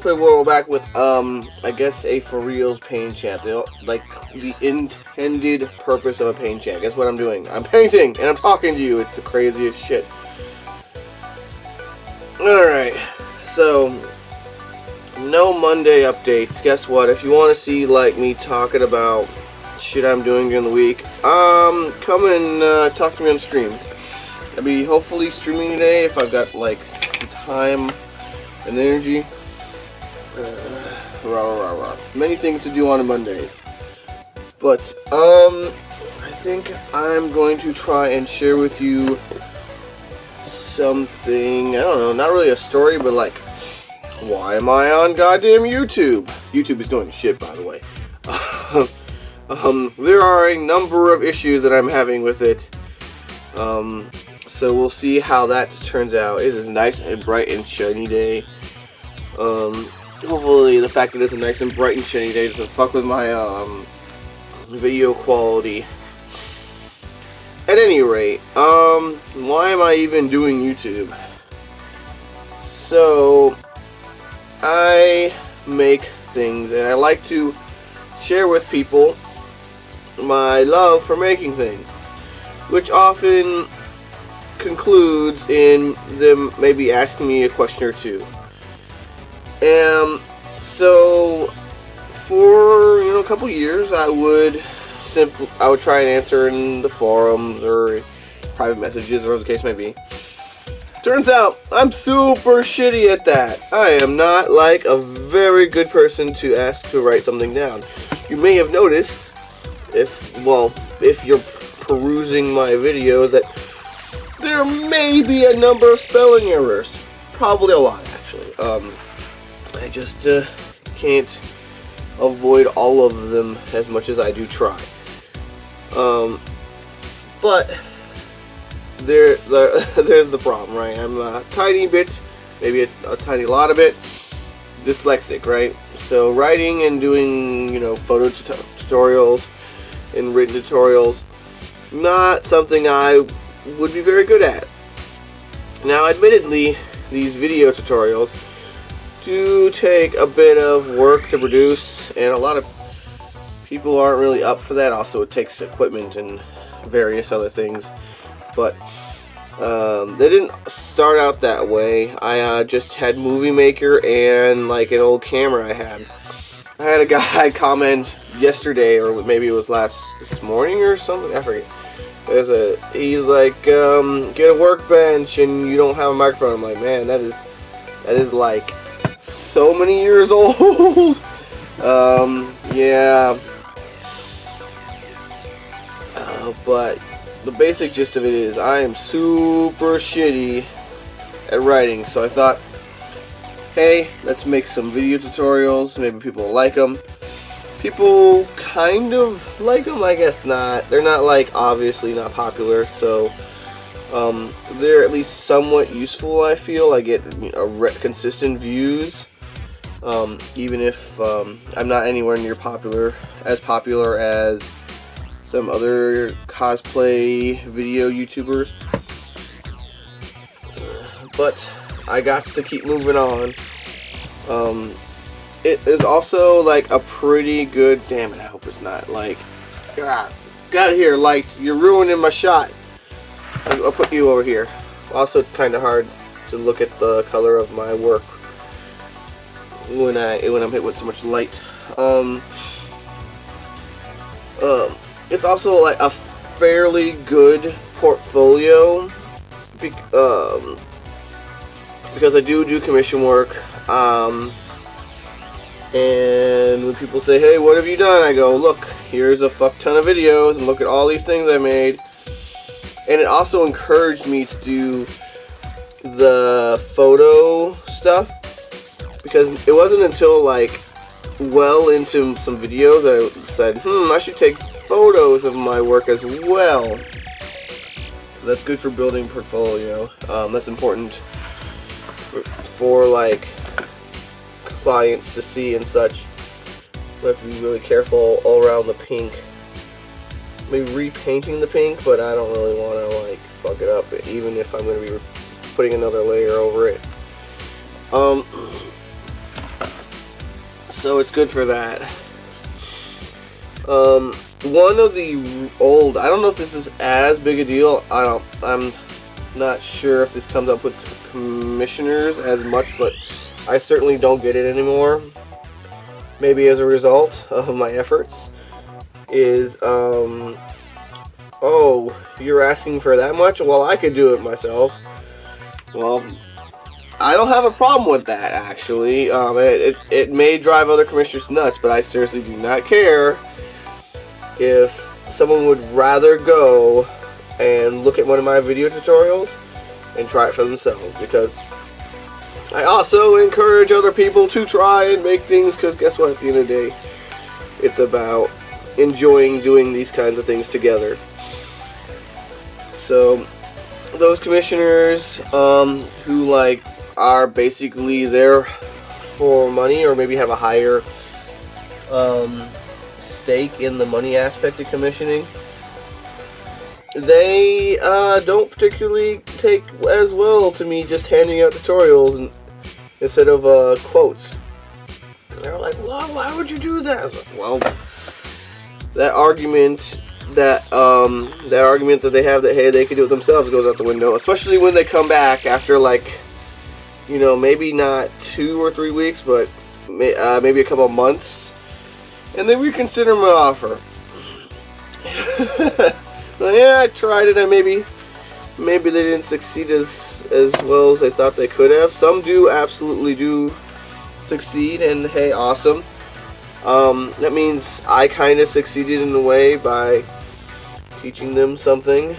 hopefully we're back with I guess a for reals paint chant. Like the intended purpose of a paint chant. Guess what I'm doing? I'm painting and I'm talking to you. It's the craziest shit. Alright, so no Monday updates. Guess what? If you want to see like me talking about shit I'm doing during the week, come and talk to me on stream. I'll be hopefully streaming today if I've got like time and energy. Many things to do on Mondays, but I think I'm going to try and share with you something. I don't know, not really a story, but like, why am I on goddamn YouTube? YouTube is going to shit, by the way. There are a number of issues that I'm having with it. So we'll see how that turns out. It is a nice and bright and shiny day. Hopefully the fact that it's a nice and bright and shiny day doesn't fuck with my video quality. At any rate, why am I even doing YouTube? So I make things and I like to share with people my love for making things, which often concludes in them maybe asking me a question or two. And so for a couple years I would try and answer in the forums or private messages or the case may be. Turns out I'm super shitty at that. I am not like a very good person to ask to write something down. You may have noticed if you're perusing my videos that there may be a number of spelling errors. Probably a lot, actually. I just can't avoid all of them as much as I do try. But there's the problem, right? I'm a tiny bit, maybe a tiny lot of it, dyslexic, right? So writing and doing, photo tutorials and written tutorials, not something I would be very good at. Now, admittedly, these video tutorials do take a bit of work to produce, and a lot of people aren't really up for that. Also, it takes equipment and various other things, but they didn't start out that way. I just had Movie Maker and like an old camera I had. I had a guy comment yesterday, or maybe it was this morning or something, I forget. He's like, get a workbench and you don't have a microphone. I'm like, man, that is like so many years old. Yeah. But the basic gist of it is I am super shitty at writing, so I thought, hey, let's make some video tutorials. Maybe people will like them. People kind of like them, I guess not. They're not like obviously not popular, so they're at least somewhat useful. I feel I get consistent views, even if I'm not anywhere near as popular as some other cosplay video YouTubers. But I got to keep moving on. It is also like a pretty good, damn it, I hope it's not like, got it here, like you're ruining my shot. I'll put you over here. Also, it's kind of hard to look at the color of my work when I'm hit with so much light. It's also like a fairly good portfolio because I do commission work. And when people say, hey, what have you done? I go, look, here's a fuck ton of videos and look at all these things I made. And it also encouraged me to do the photo stuff, because it wasn't until like well into some videos that I said, I should take photos of my work as well. That's good for building portfolio. That's important for like clients to see and such. We have to be really careful all around the pink. Maybe repainting the pink, but I don't really want to like fuck it up, even if I'm going to be putting another layer over it. So it's good for that. One of the old, I don't know if this is as big a deal. I'm not sure if this comes up with commissioners as much, but I certainly don't get it anymore. Maybe as a result of my efforts. Is oh, you're asking for that much? Well, I could do it myself. Well, I don't have a problem with that, actually. It may drive other commissioners nuts, but I seriously do not care if someone would rather go and look at one of my video tutorials and try it for themselves, because I also encourage other people to try and make things, because guess what, at the end of the day, it's about enjoying doing these kinds of things together. So those commissioners who like are basically there for money, or maybe have a higher stake in the money aspect of commissioning, they don't particularly take as well to me just handing out tutorials instead of quotes. And they're like, well, why would you do that? I was like, well, that argument that they have that, hey, they can do it themselves, goes out the window, especially when they come back after, like, you know, maybe not 2 or 3 weeks, but maybe a couple of months, and they reconsider my offer. Well, yeah, I tried it, and maybe they didn't succeed as well as they thought they could have. Some absolutely do succeed, and hey, awesome. That means I kind of succeeded in a way by teaching them something.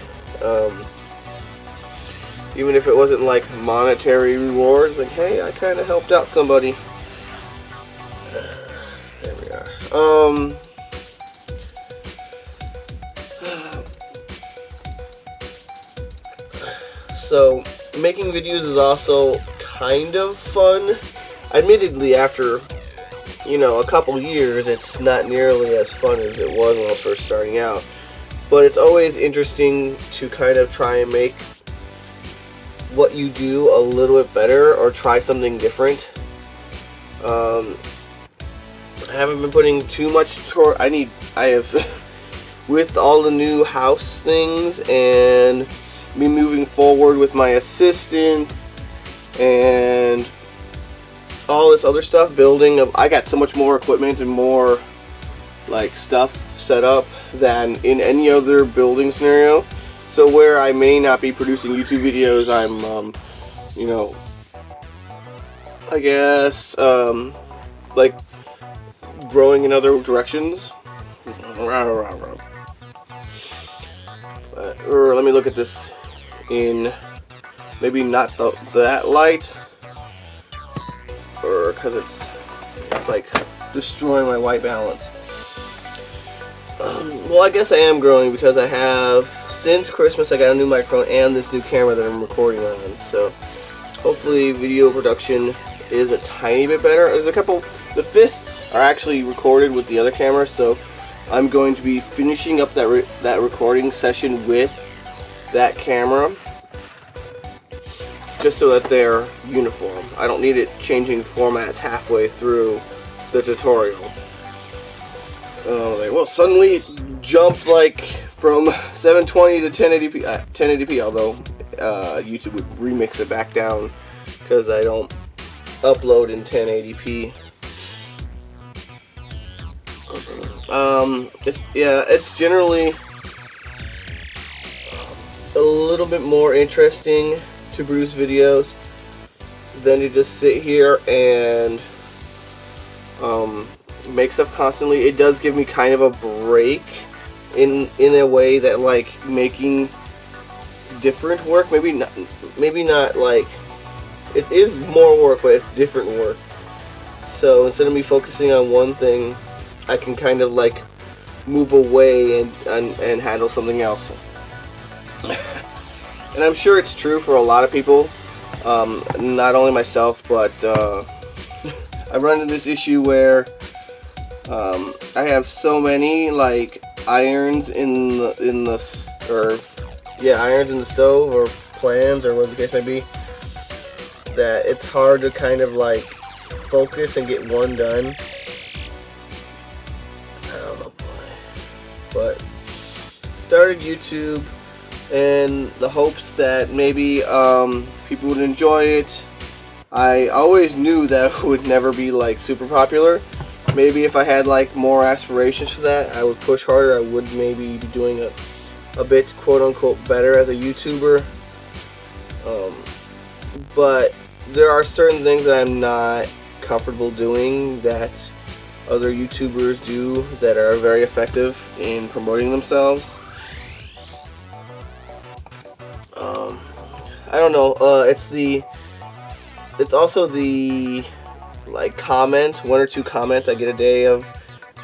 Even if it wasn't like monetary rewards, like, hey, I kind of helped out somebody. There we are. So making videos is also kind of fun. Admittedly, after, you know, a couple years, it's not nearly as fun as it was when I was first starting out. But it's always interesting to kind of try and make what you do a little bit better, or try something different. I haven't been putting too much I have with all the new house things and me moving forward with my assistants and all this other stuff, building. I got so much more equipment and more like stuff set up than in any other building scenario. So where I may not be producing YouTube videos, I'm, you know, I guess, like growing in other directions. Or let me look at this in maybe not that light, or because it's like destroying my white balance. Well, I guess I am growing because I have, since Christmas, I got a new microphone and this new camera that I'm recording on. So hopefully video production is a tiny bit better. There's a couple, the fists are actually recorded with the other camera, so I'm going to be finishing up that recording session with that camera, just so that they're uniform. I don't need it changing formats halfway through the tutorial. Well, suddenly it jumped like from 720 to 1080p, 1080p, although YouTube would remix it back down because I don't upload in 1080p. It's generally a little bit more interesting to produce videos than to just sit here and make stuff constantly. It does give me kind of a break in a way that, like, making different work, maybe not like, it is more work, but it's different work. So instead of me focusing on one thing, I can kind of like move away and handle something else. And I'm sure it's true for a lot of people, not only myself, but I run into this issue where I have so many like irons in the stove, or plans, or whatever the case may be, that it's hard to kind of like focus and get one done. started YouTube in the hopes that maybe people would enjoy it. I always knew that it would never be like super popular. Maybe if I had like more aspirations for that, I would push harder. I would maybe be doing a bit quote unquote better as a YouTuber. But there are certain things that I'm not comfortable doing that other YouTubers do that are very effective in promoting themselves. I don't know. It's also the like comment, 1 or 2 comments I get a day of,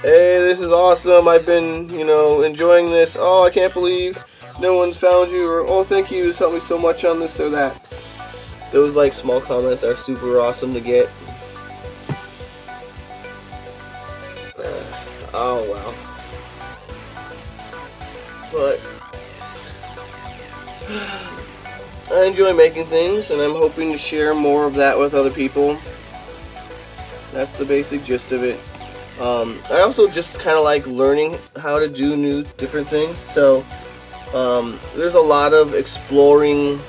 "Hey, this is awesome. I've been, enjoying this. Oh, I can't believe no one's found you," or "Oh, thank you. It's helped me so much on this or that." Those like small comments are super awesome to get. Oh wow. But I enjoy making things, and I'm hoping to share more of that with other people. That's the basic gist of it. I also just kind of like learning how to do different things. So there's a lot of exploring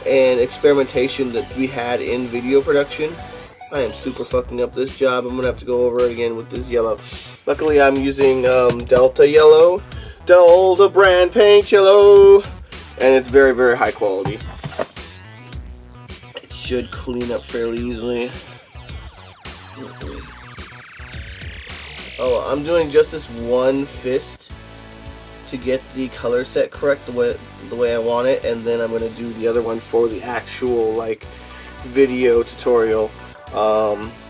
and experimentation that we had in video production. I am super fucking up this job. I'm gonna have to go over it again with this yellow. Luckily I'm using Delta yellow, Delta brand paint yellow, and it's very, very high quality. It should clean up fairly easily. Oh, I'm doing just this one fist to get the color set correct the way I want it, and then I'm gonna do the other one for the actual like video tutorial.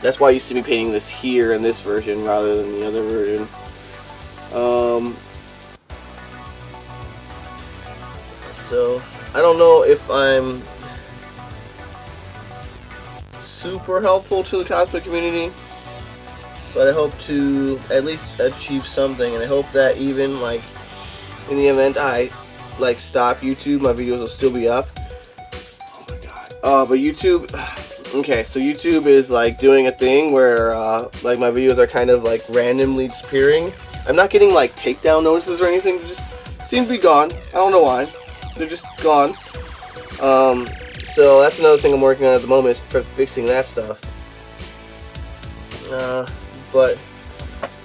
That's why you see me painting this here in this version rather than the other version. So I don't know if I'm super helpful to the cosplay community, but I hope to at least achieve something, and I hope that even like in the event I like stop YouTube, my videos will still be up. Oh my god. But YouTube, okay, so YouTube is like doing a thing where like my videos are kind of like randomly disappearing. I'm not getting like takedown notices or anything, they just seem to be gone. I don't know why. They're just gone. So that's another thing I'm working on at the moment, is fixing that stuff. But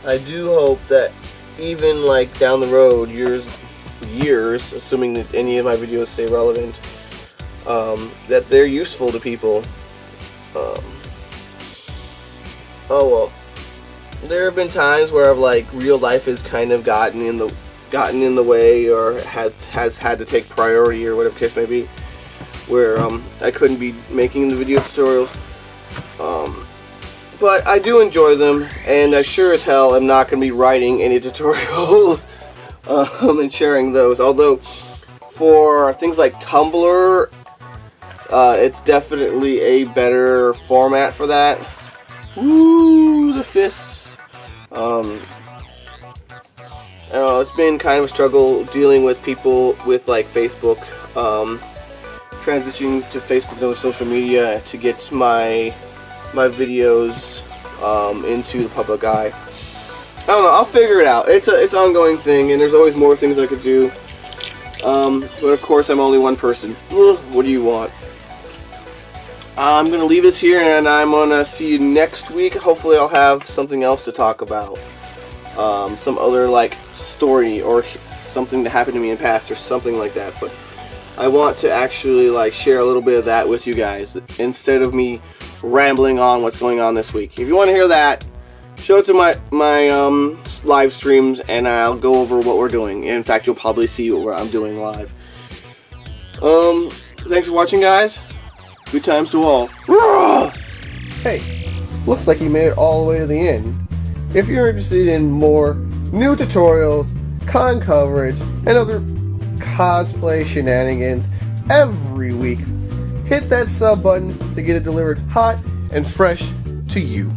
I do hope that even like down the road, years, assuming that any of my videos stay relevant, that they're useful to people. Oh well, there have been times where I've like real life has kind of gotten in the way, or has had to take priority, or whatever case may be, where I couldn't be making the video tutorials. But I do enjoy them, and I sure as hell am not going to be writing any tutorials and sharing those. Although for things like Tumblr, it's definitely a better format for that. Woo, the fists. I don't know, it's been kind of a struggle dealing with people with like Facebook, transitioning to Facebook and other social media to get my videos into the public eye. I don't know, I'll figure it out. It's an ongoing thing, and there's always more things I could do. But of course I'm only one person. What do you want? I'm gonna leave this here, and I'm gonna see you next week. Hopefully I'll have something else to talk about. Some other like story or something that happened to me in the past or something like that. But I want to actually like share a little bit of that with you guys instead of me rambling on what's going on this week. If you want to hear that, show it to my live streams, and I'll go over what we're doing. In fact, you'll probably see what I'm doing live. Thanks for watching, guys. Good times to all. Hey, looks like you made it all the way to the end. If you're interested in more new tutorials, con coverage, and other cosplay shenanigans every week, hit that sub button to get it delivered hot and fresh to you.